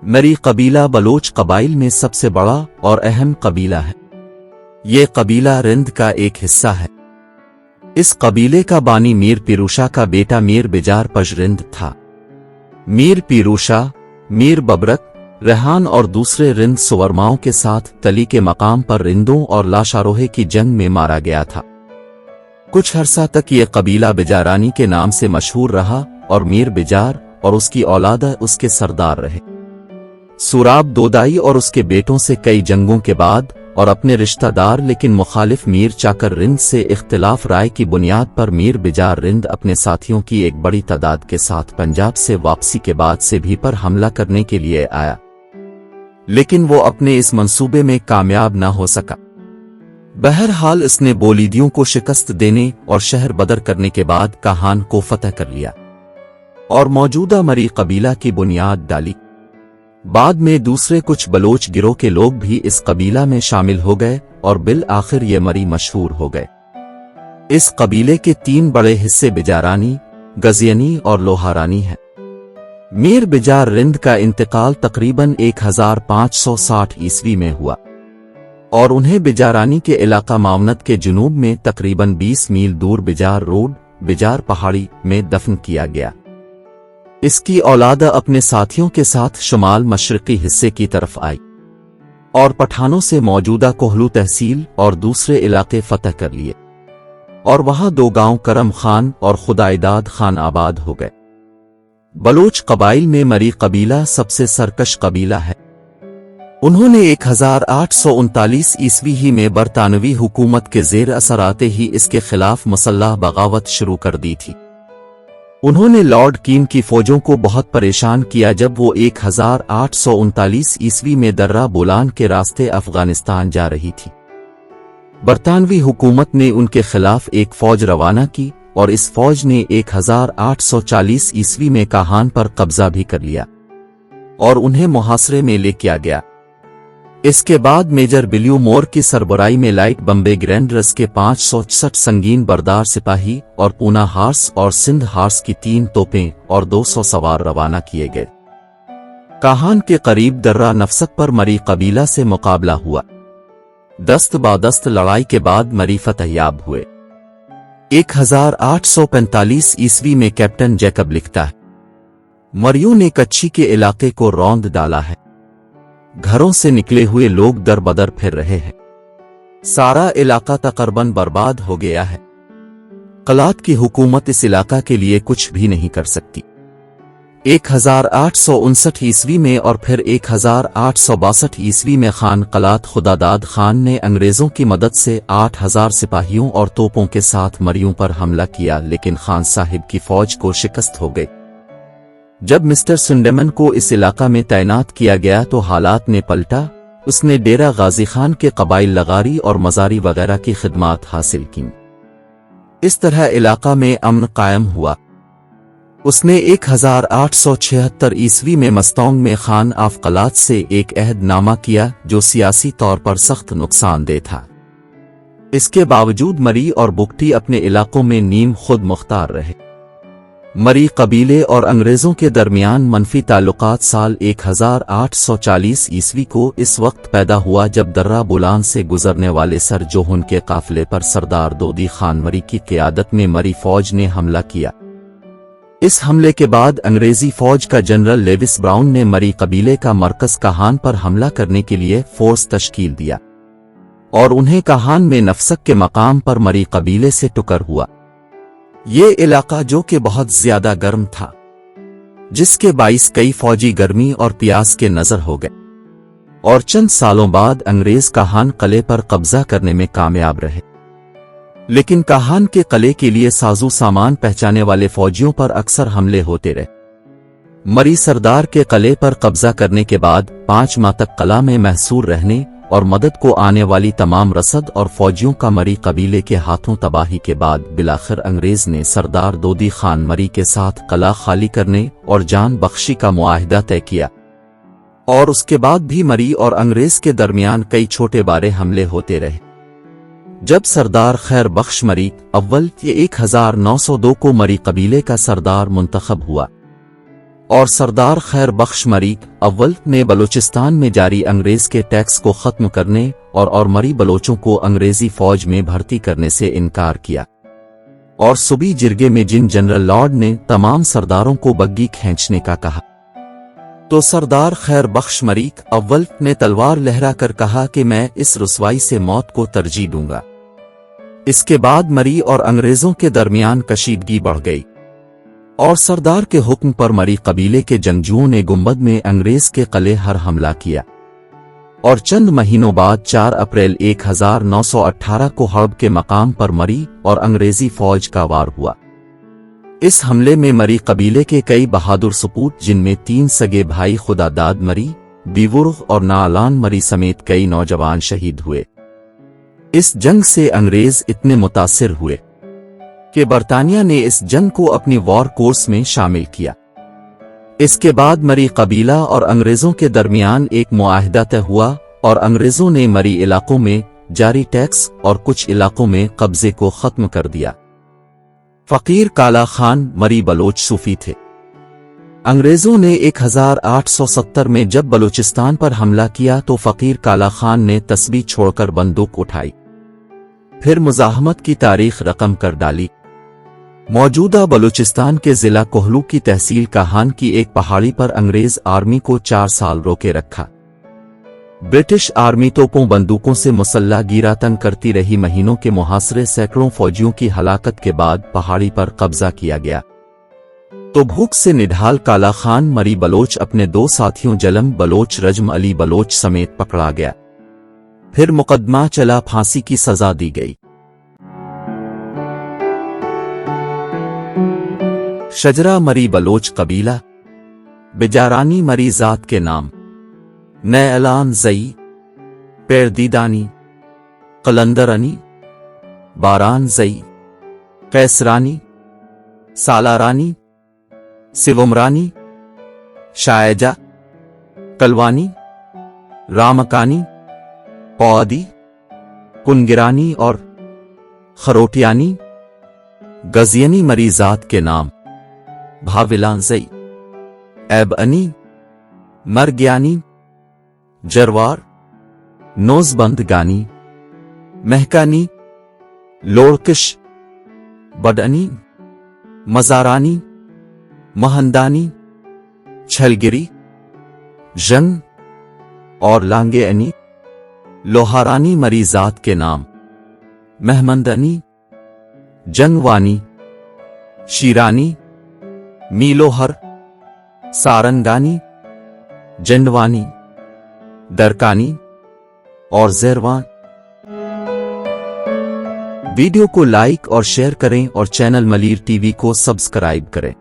मरी कबीला बलोच कबाइल में सबसे बड़ा और अहम कबीला है। ये कबीला रिंद का एक हिस्सा है। इस कबीले का बानी मीर पीरूशा का बेटा मीर बिजार पजरिंद था। मीर पीरूशा, मीर बबरक, रेहान और दूसरे रिंद सुवरमाओं के साथ तली के मकाम पर रिंदों और लाशारोहे की जंग में मारा गया था। कुछ अरसा तक ये कबीला बिजारानी के नाम से मशहूर रहा और मीर बिजार और उसकी औलाद उसके सरदार रहे। सुराब दोदाई और उसके बेटों से कई जंगों के बाद और अपने रिश्तेदार लेकिन मुखालिफ मीर चाकर रिंद से इख्तिलाफ राय की बुनियाद पर मीर बिजार रिंद अपने साथियों की एक बड़ी तादाद के साथ पंजाब से वापसी के बाद से भी पर हमला करने के लिए आया, लेकिन वो अपने इस मंसूबे में कामयाब न हो सका। बहरहाल इसने बोलीदियों को शिकस्त देने और शहर बदर करने के बाद काहान को फतह कर लिया और मौजूदा मरी कबीला की बुनियाद डाली। बाद में दूसरे कुछ बलोच गिरोह के लोग भी इस कबीला में शामिल हो गए और बिल आखिर ये मरी मशहूर हो गए। इस कबीले के 3 बड़े हिस्से बिजारानी, गजियनी और लोहारानी हैं। मीर बिजार रिंद का इंतकाल तकरीबन 1560 ईस्वी में हुआ और उन्हें बिजारानी के इलाका मावनत के जुनूब में तकरीबन 20 मील दूर बिजार रोड, बिजार पहाड़ी में दफन किया गया। इसकी औलाद अपने साथियों के साथ शुमाल मशरकी हिस्से की तरफ आई और पठानों से मौजूदा कोहलू तहसील और दूसरे इलाके फतह कर लिए और वहां 2 गांव करम खान और खुदाइदाद खान आबाद हो गए। बलोच कबाइल में मरी कबीला सबसे सरकश कबीला है। उन्होंने 1839 ईस्वी ही में बरतानवी हुकूमत के जेर असर आते ही इसके खिलाफ मुसल्लह बगावत शुरू कर दी थी। उन्होंने लॉर्ड कीन की फौजों को बहुत परेशान किया जब वो 1839 ईस्वी में दर्रा बोलान के रास्ते अफगानिस्तान जा रही थी। बरतानवी हुकूमत ने उनके खिलाफ एक फौज रवाना की और इस फौज ने 1840 ईस्वी में काहान पर कब्जा भी कर लिया और उन्हें मुहासरे में ले किया गया। इसके बाद मेजर बिलियो मोर की सरबराही में लाइट बम्बे ग्रैंडर्स के 560 संगीन बरदार सिपाही और पूना हार्स और सिंध हार्स की 3 तोपें और 200 सवार रवाना किए गए। काहान के करीब दर्रा नफसक पर मरी कबीला से मुकाबला हुआ। दस्त बादस्त लड़ाई के बाद मरी फतहयाब हुए। 1845 ईस्वी में कैप्टन जैकब लिखता है, मरियों ने कच्छी के इलाके को रौंद डाला है। घरों से निकले हुए लोग दर बदर फिर रहे हैं। सारा इलाका तकरीबन बर्बाद हो गया है। कलात की हुकूमत इस इलाका के लिए कुछ भी नहीं कर सकती। 1859 ईस्वी में और फिर 1862 ईस्वी में खान कलात खुदादाद खान ने अंग्रेजों की मदद से 8000 सिपाहियों और तोपों के साथ मरियों पर हमला किया, लेकिन खान साहिब की फौज को शिकस्त हो गई। जब मिस्टर सुंडेमन को इस इलाका में तैनात किया गया तो हालात ने पलटा। उसने डेरा गाजी खान के कबाइल लगारी और मजारी वगैरह की खिदमात हासिल की। इस तरह इलाका में अमन कायम हुआ। उसने 1876 ईस्वी में मस्तौंग में खान आफ कलात से एक अहदनामा किया जो सियासी तौर पर सख्त नुकसानदेह था। इसके बावजूद मरी और बुगटी अपने इलाकों में नीम खुद मुख्तार रहे। मरी कबीले और अंग्रेजों के दरमियान मनफी ताल्लुकात साल 1840 ईस्वी को इस वक्त पैदा हुआ जब दर्रा बुलान से गुजरने वाले सर जोहन के काफिले पर सरदार दोदी खान मरी की क़ियादत में मरी फौज ने हमला किया। इस हमले के बाद अंग्रेजी फौज का जनरल लेविस ब्राउन ने मरी कबीले का मरकज काहान पर हमला करने के लिए फोर्स तश्कील दिया और उन्हें काहान में नफसक के मकाम पर मरी कबीले से टुकर हुआ। ये इलाका जो कि बहुत ज्यादा गर्म था, जिसके बाइस कई फौजी गर्मी और प्यास के नजर हो गए और चंद सालों बाद अंग्रेज काहान किले पर कब्जा करने में कामयाब रहे। लेकिन काहान के किले के लिए साजो सामान पहचाने वाले फौजियों पर अक्सर हमले होते रहे। मरी सरदार के किले पर कब्जा करने के बाद 5 माह तक किला में महसूर रहने और मदद को आने वाली तमाम रसद और फौजियों का मरी कबीले के हाथों तबाही के बाद बिलाखिर अंग्रेज ने सरदार दोदी खान मरी के साथ किला खाली करने और जान बख्शी का मुआहिदा तय किया और उसके बाद भी मरी और अंग्रेज के दरमियान कई छोटे बारे हमले होते रहे। जब सरदार खैर बख्श मरी अव्वल 1902 को मरी कबीले का सरदार मुंतखब हुआ اور سردار خیر بخش مری اول نے بلوچستان میں جاری انگریز کے ٹیکس کو ختم کرنے اور مری بلوچوں کو انگریزی فوج میں بھرتی کرنے سے انکار کیا، اور صوبی جرگے میں جن جنرل لارڈ نے تمام سرداروں کو بگی کھینچنے کا کہا تو سردار خیر بخش مری اول نے تلوار لہرا کر کہا کہ میں اس رسوائی سے موت کو ترجیح دوں گا۔ اس کے بعد مری اور انگریزوں کے درمیان کشیدگی بڑھ گئی، اور سردار کے حکم پر مری قبیلے کے جنگجوؤں نے گنبد میں انگریز کے قلعے ہر حملہ کیا، اور چند مہینوں بعد 4 اپریل 1918 کو حرب کے مقام پر مری اور انگریزی فوج کا وار ہوا۔ اس حملے میں مری قبیلے کے کئی بہادر سپوت جن میں 3 سگے بھائی خدا داد مری، بیورغ اور نالان مری سمیت کئی نوجوان شہید ہوئے۔ اس جنگ سے انگریز اتنے متاثر ہوئے کہ برطانیہ نے اس جنگ کو اپنی وار کورس میں شامل کیا۔ اس کے بعد مری قبیلہ اور انگریزوں کے درمیان ایک معاہدہ طے ہوا، اور انگریزوں نے مری علاقوں میں جاری ٹیکس اور کچھ علاقوں میں قبضے کو ختم کر دیا۔ فقیر کالا خان مری بلوچ صوفی تھے۔ انگریزوں نے 1870 میں جب بلوچستان پر حملہ کیا تو فقیر کالا خان نے تسبیح چھوڑ کر بندوق اٹھائی، پھر مزاحمت کی تاریخ رقم کر ڈالی۔ موجودہ بلوچستان کے ضلع کوہلو کی تحصیل کاہان کی ایک پہاڑی پر انگریز آرمی کو 4 سال روکے رکھا۔ برٹش آرمی توپوں بندوقوں سے مسلح گیرا تنگ کرتی رہی۔ مہینوں کے محاصرے، سینکڑوں فوجیوں کی ہلاکت کے بعد پہاڑی پر قبضہ کیا گیا تو بھوک سے نڈھال کالا خان مری بلوچ اپنے 2 ساتھیوں جلم بلوچ رجم علی بلوچ سمیت پکڑا گیا، پھر مقدمہ چلا، پھانسی کی سزا دی گئی۔ شجرہ مری بلوچ قبیلہ، بجارانی مری ذات کے نام، نیلان زئی، پیردیدانی، قلندرانی، باران زئی، قیسرانی، سالارانی، سومرانی، شائجہ، کلوانی، رامکانی، پودی، کنگرانی اور خروٹیانی۔ گزینی مری ذات کے نام، بھاولان زئی، ایبانی، مرگیانی، جروار، نوزبندگانی، مہکانی، لوڑکش، بڈانی، مزارانی، مہندانی، چھلگری، جنگ اور لانگے انی۔ لوہارانی مری ذات کے نام، مہمندانی، جنگوانی، شیرانی، میلوہر، سارنگانی، جنڈوانی، درکانی اور زیروان۔ ویڈیو کو لائک اور شیئر کریں اور چینل ملیر ٹی وی کو سبسکرائب کریں۔